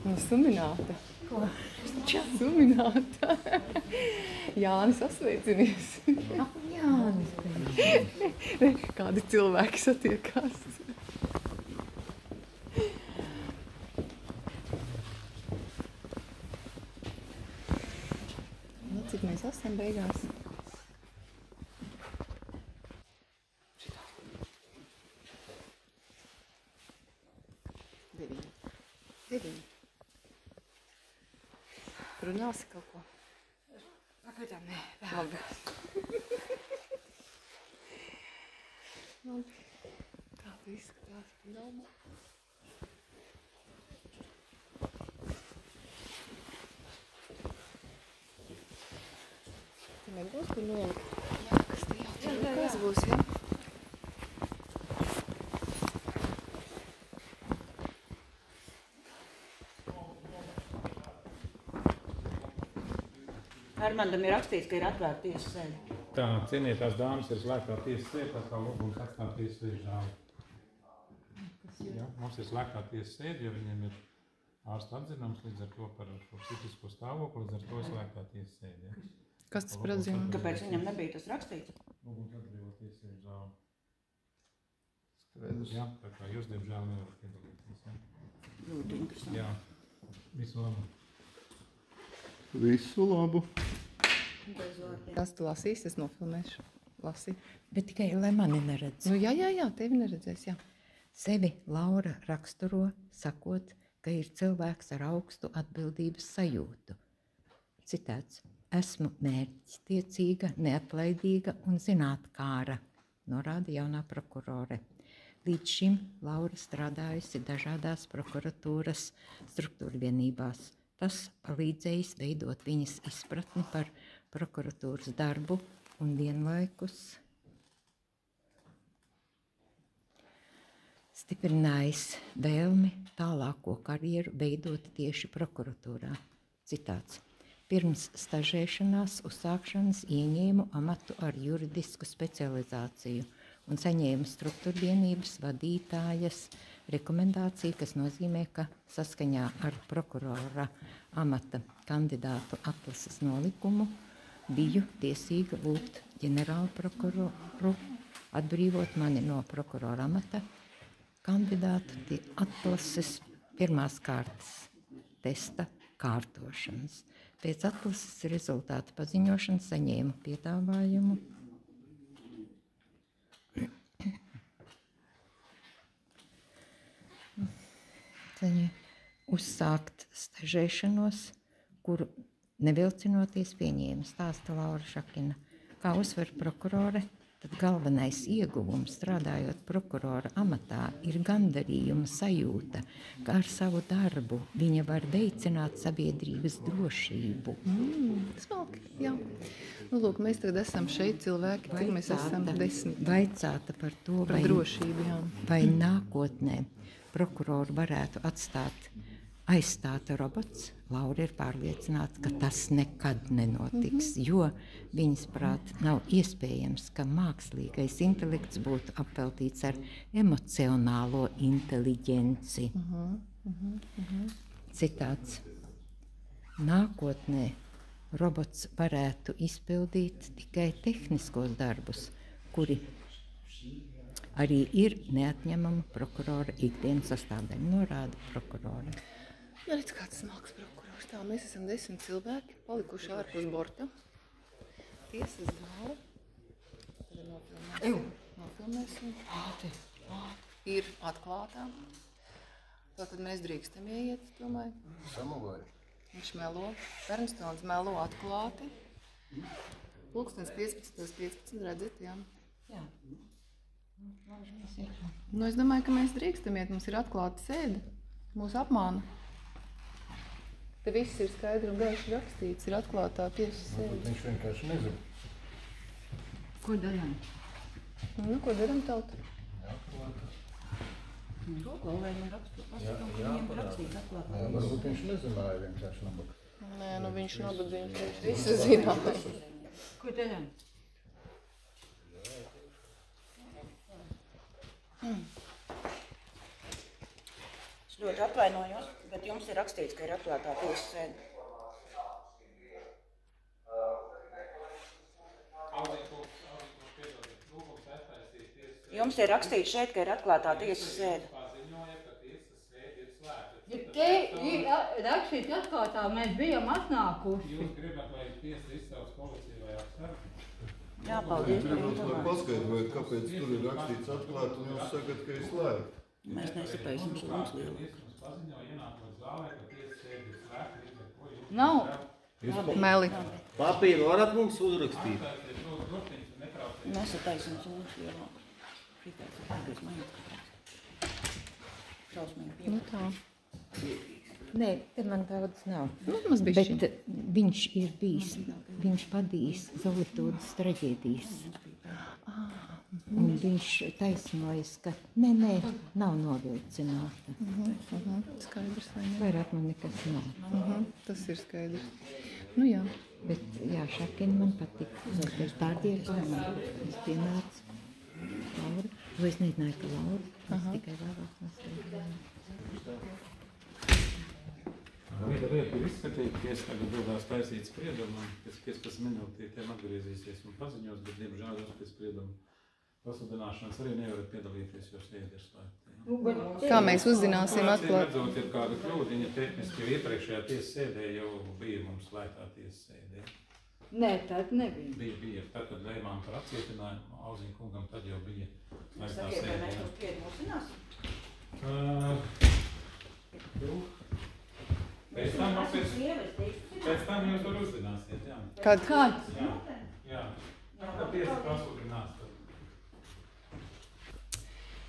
Nu, sumināta. Ko? Sumināta. Jānis sasveicinies. Jānis. Kādi cilvēki satiekās. Nu, cik mēs esam beigās? Deviņi. Runāsi kaut ko? Pagaidām, nē. Labi. Labi. Kā tu izskatās filmā? Te nebūs, kur nolikt? Jā, kas te jau tur? Kas būs, jā? Armandam ir rakstīts, ka ir atvērta tiesas sēde. Tā, cienītās dāmas, ir slēgtā tiesas sēde, tā kā lūgums atstāt tiesas sēdi žāli. Ja, mums ir slēgtā tiesas sēde, jo viņiem ir ārsta atzinums līdz ar to par šo psihisko stāvokli, līdz ar to slēgtā tiesas sēde. Ja. Kas tas par atzinumu? Kāpēc viņam nebija tas rakstīts? Lūgums atbrīvot tiesas sēdi žāli. Skaidrs. Jā, tā kā jūs diemžēl nevarat piedalīties. Ja. Ļoti interesanti. Jā, visu labu. Visu labu. Kas tu lasīs, es nofilmēšu. Lasi. Bet tikai, lai mani neredz. Nu, jā, tevi neredzēs, jā. Sevi Laura raksturo, sakot, ka ir cilvēks ar augstu atbildības sajūtu. Citāts. Esmu mērķtiecīga, neatlaidīga un zinātkāra, norāda jaunā prokurore. Līdz šim Laura strādājusi dažādās prokuratūras struktūrvienībās. Tas palīdzējis veidot viņas izpratni par prokuratūras darbu un vienlaikus stiprinājis vēlmi tālāko karjeru veidot tieši prokuratūrā. Citāts. Pirms stažēšanās uzsākšanas ieņēmu amatu ar juridisku specializāciju un saņēmu struktūrvienības vadītājas rekomendāciju, kas nozīmē, ka saskaņā ar prokurora amata kandidātu atlases nolikumu biju tiesīga lūgt ģenerālu prokuroru atbrīvot mani no prokurora amata kandidātu atlases pirmās kārtas testa kārtošanas. Pēc atlases rezultātu paziņošanas saņēmu piedāvājumu uzsākt stažēšanos, kuru nevilcinoties pieņēma, stāsta Laura Šakina. Kā uzsver prokurore, tad galvenais ieguvums strādājot prokurora amatā ir gandarījuma sajūta, ka ar savu darbu viņa var veicināt sabiedrības drošību. Smalki, jā. Nu, lūk, mēs tagad esam šeit cilvēki, cik mēs esam 10. Vaicāta par to, Par drošību, jā. vai nākotnē prokuroru varētu aizstāt robots. Laura ir pārliecināta, ka tas nekad nenotiks, jo viņas prāt nav iespējams, ka mākslīgais intelekts būtu apveltīts ar emocionālo inteliģenci. Citāts. Nākotnē robots varētu izpildīt tikai tehniskos darbus, kuri arī ir neatņemama prokurora ikdienas sastāvdaļa, norāda prokurore. Redz, kāds smalks prokurors. Tā, mēs esam 10 cilvēki, palikuši ārpus borta. Tiesas zāle. Tad nofilmēsim. Ir atklātā. Tātad mēs drīkstam ieiet, domāju. Samovēju. Viņš melo. Bernstons melo atklāti. Pulkstens 15:15, redzat, jā? Jā. Nu, es domāju, ka mēs drīkstam iet. Mums ir atklāta sēde. Mūs apmāna. Te viss ir skaidri un gaiši rakstīts. Ir atklātā tiesas sēde. Viņš vienkārši nezina. Ko darām? Nu, ko daram tauta? Ko lai man rakstīts? Viņiem rakstīts atklāt. Jā, varbūt viņš nezināja vienkārši nabaga. Nē, nu viņš nabadzīgs. Viņš visu zināja. Ko darām? Es ļoti atvainojos, bet jums ir rakstīts, ka ir atklātā tiesas sēde. Jums ir rakstīts šeit, ka ir atklātā tiesas sēde. Ja te ir rakstīts atklātā, mēs bijām atnākuši. Jūs gribat, lai tiesa izsauc policiju vai apsargu? Jā, paldies. Lai paskaidrojat, kāpēc tur ir rakstīts atklāt, un jūs sakat, ka ir slēgt. Mēs nesapratīsim slūdz lielu. Nav. Meli. Papīru varat mums uzrakstīt? Nesapratīsim slūdz lielu. Šitais ir tagad maiņas. Šausmīgi Nu piekrīt. tā. Nē, te man daudz nav. Nu, maz bišķiņ. Bet viņš ir bijis, viņš padījis Zolitūdas traģēdijas. Un viņš taisnojas, ka nē, nav novilcināta. Skaidrs vai ne? Vairāk man nekas nav. Tas ir skaidrs. Nu jā. Bet jā, Šakina man patīk. Es pārdiekos, es pienācu Laura. Vai es nezināju, ka Laura. Es tikai vēlāk nostājos. Viena lieta ir izskatīt, ka es tagad dodās taisīt spriedumu, pēc 15 minūtītēm atgriezīsies un paziņos, bet diemžēl jūs pēc spriedumu pasludināšanas arī nevarat piedalīties, jo sēde ir slēgta. Kā mēs uzzināsim atklāt? Redzot, ir kāda kļūdiņa tehniski, jo iepriekšējā tiesas sēdē jau bija mums slēgtā tiesas sēdē. Nē, tad nebija. Bija. Tad, kad lēmām par apcietinājumu Auziņa kungam, tad jau bija slēgtā Sakiet, vai mēs sēdē. uz spriedumu uzzināsim? Pēc tam jūs tur uzzināsiet, jā. Kad? Jā. Tad tiesa pasludinās.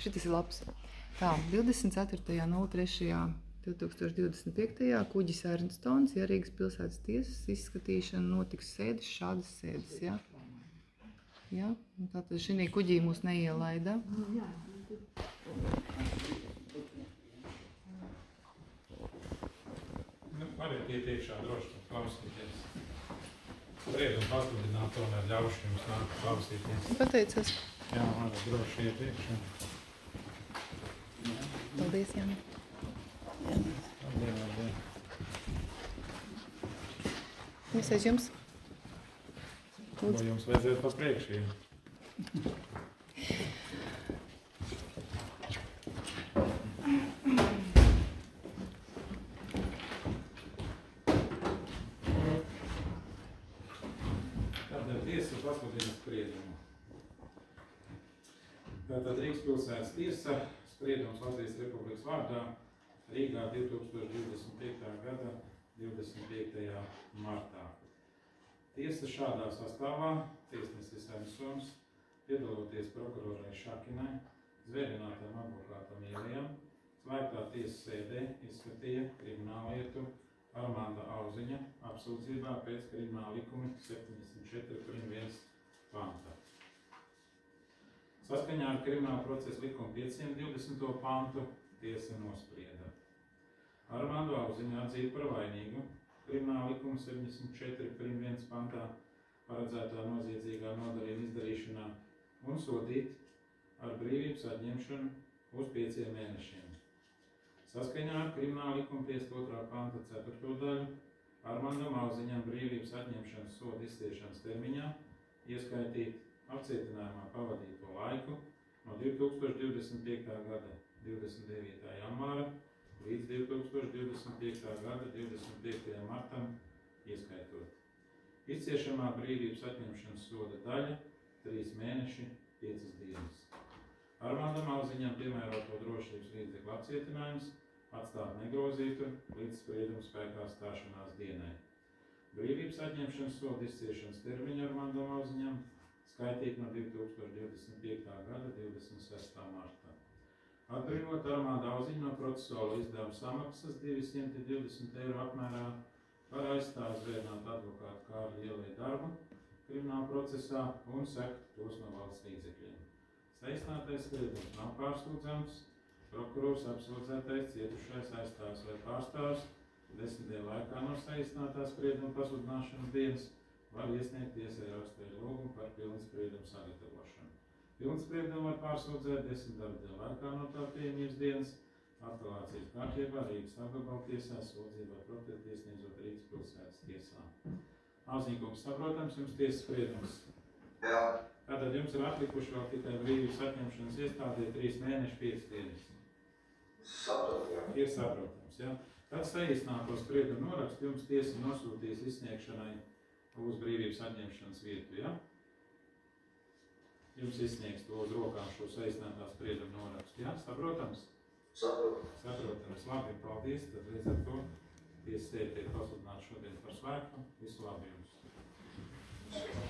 Šitas ir labs. Tā, 24.03.2025. kuģis Ernstons, ja Rīgas pilsētas tiesas izskatīšana notiks sēdes, šādas sēdes, jā? Jā, un tātad šī kuģī mūs neielaida. Variet iet iekšā droši, klausīties. Spriedumu pasludināt, tomēr ļaušu jums nākt klausīties. Pateicos. Jā, varat droši iet iekšā. Paldies, Jāni. Labdien. Mēs aiz jums. Ko jums vajadzētu pa priekšiem? Tiesa pasludina spriedumu. Tātad Rīgas pilsētas tiesa spriedums Latvijas Republikas vārdā Rīgā 2025. gada 25. martā. Tiesa šādā sastāvā tiesnesis Ernstons, piedaloties prokurorai Šakinai, zvērinātam advokātam Ielijam, slēgtā tiesas sēdē izskatīja krimināllietu Armanda Auziņa apsūdzībā pēc krimināla likuma 74.1 panta. Saskaņā ar krimināla procesa likuma 520. pantu tiesa nosprieda. Armandu Auziņu atzīt par vainīgu krimināla likuma 74.1 pantā paredzētā noziedzīgā nodarījuma izdarīšanā un sodīt ar brīvības atņemšanu uz 5 mēnešiem. Saskaņā ar krimināla likuma 52. panta 4. daļu Armandam Auziņam brīvības atņemšanas soda izciešanas termiņā ieskaitīt apcietinājumā pavadīto laiku no 2025. gada 29. janvāra līdz 2025. gada 25. martam ieskaitot. Izciešamā brīvības atņemšanas soda daļa 3 mēneši 5 dienas. Armandam Auziņam piemēroto drošības līdzekļu apcietinājums atstāt negrozītu līdz sprieduma spēkā stāšanās dienai. Brīvības atņemšanas soda izciešanas termiņu Armandam Auziņam skaitīt no 2025. gada 26. martā. Atbrīvot Armandu Auziņu no procesuāla izdevuma samaksas 220 eiro apmērā par aizstāvu zvērinātu advokātu Kārli Ieliju darbu krimināla procesā un sekt tos no valsts līdzekļiem. Saīsinātais spriedums nav pārsūdzams, prokurors apsūdzētais cietušais aizstāvs vai pārstāvs 10 dienu laikā no saīsinātā sprieduma pasludināšanas dienas var iesniegt tiesai rakstveidu lūgumu par pilnspriedumu sagatavošanu. Pilnspriedumu var pārsūdzēt 10 darba dienu laikā no tā pieņemības dienas, apelācijas kārtībā Rīgas apgabaltiesā sūdzību vai procesu iesniedzot Rīgas pilsētas tiesā. Auziņkungs, saprotams jums tiesas spriedums? Jā. Tātad jums ir atlikuši vēl tikai brīvības atņemšanas iestādē 3 mēneši 5 dienas. Saprotam. Ir saprotams, jā. Tad saīsnāko spriedumu norakstu jums tiesa nosūtīs izsniegšanai uz brīvības atņemšanas vietu, jā? Jums izsniegs to uz rokām šo saīsnātā sprieduma norakstu, jā? Saprotams? Saprotams. Labi, paldies. Tad līdz ar to tiesa sēde tiek pasludināta šodien par svētku. Visu labi jums.